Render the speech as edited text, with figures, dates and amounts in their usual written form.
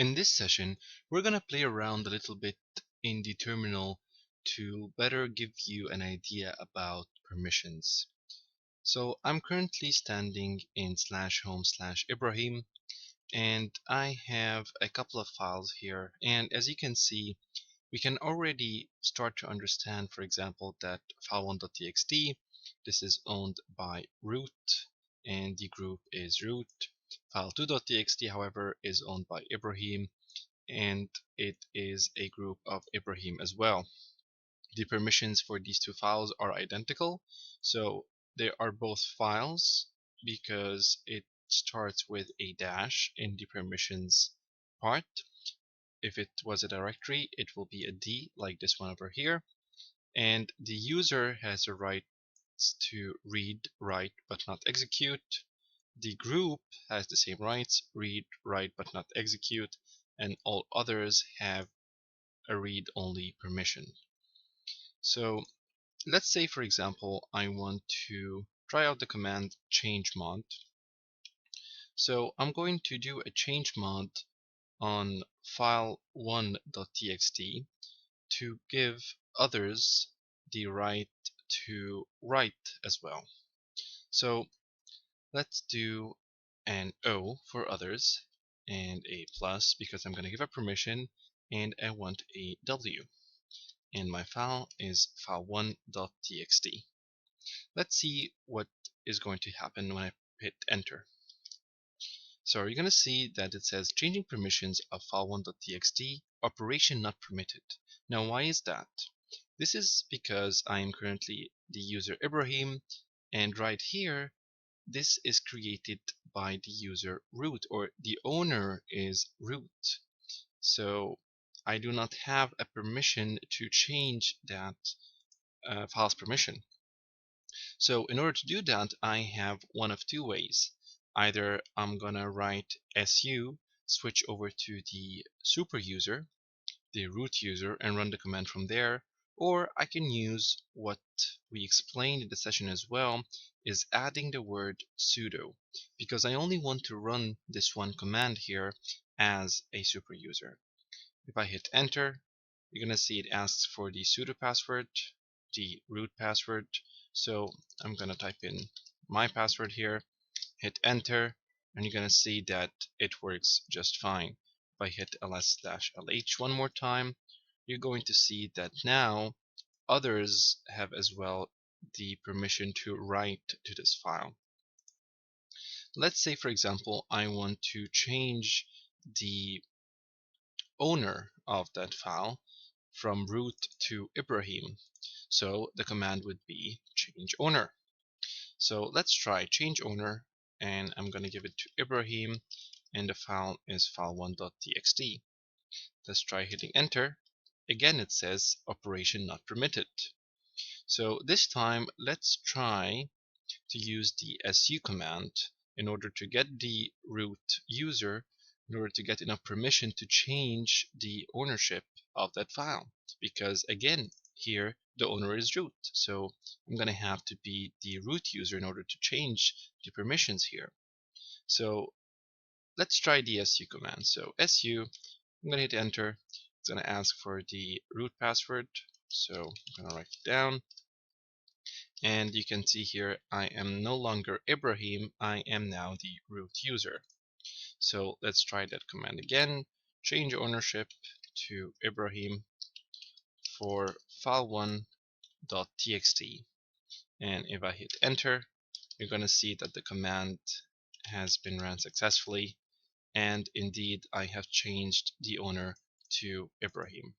In this session, we're going to play around a little bit in the terminal to better give you an idea about permissions. So I'm currently standing in /home/Ibrahim, and I have a couple of files here. And as you can see, we can already start to understand, for example, that file1.txt, this is owned by root, and the group is root. File2.txt, however, is owned by Ibrahim, and it is a group of Ibrahim as well. The permissions for these two files are identical, so they are both files because it starts with a dash in the permissions part. If it was a directory, it will be a D, like this one over here, and the user has the right to read, write, but not execute. The group has the same rights, read, write, but not execute, and all others have a read-only permission. So let's say, for example, I want to try out the command changemod. So I'm going to do a changemod on file1.txt to give others the right to write as well. So let's do an O for others and a plus because I'm going to give a permission, and I want a W. And my file is file1.txt. Let's see what is going to happen when I hit enter. So you're going to see that it says changing permissions of file1.txt, operation not permitted. Now why is that? This is because I am currently the user Ibrahim, and right here this is created by the user root, or the owner is root. So I do not have a permission to change that file's permission. So in order to do that, I have one of two ways. Either I'm gonna write su, switch over to the super user, the root user, and run the command from there, or I can use what we explained in the session as well, is adding the word sudo, because I only want to run this one command here as a super user. If I hit enter, you're gonna see it asks for the sudo password, the root password. So I'm gonna type in my password here, hit enter, and you're gonna see that it works just fine. If I hit ls/lh one more time, you're going to see that now others have as well the permission to write to this file. Let's say, for example, I want to change the owner of that file from root to Ibrahim. So the command would be change owner. So let's try change owner, and I'm going to give it to Ibrahim, and the file is file1.txt. Let's try hitting enter. Again, it says operation not permitted. So this time, let's try to use the su command in order to get the root user, in order to get enough permission to change the ownership of that file. Because again, here the owner is root, so I'm going to have to be the root user in order to change the permissions here. So let's try the su command. So su, I'm going to hit enter. It's going to ask for the root password, so I'm going to write it down. And you can see here I am no longer Ibrahim, I am now the root user. So let's try that command again. Change ownership to Ibrahim for file1.txt. And if I hit enter, you're going to see that the command has been run successfully, and indeed I have changed the owner to Ibrahim.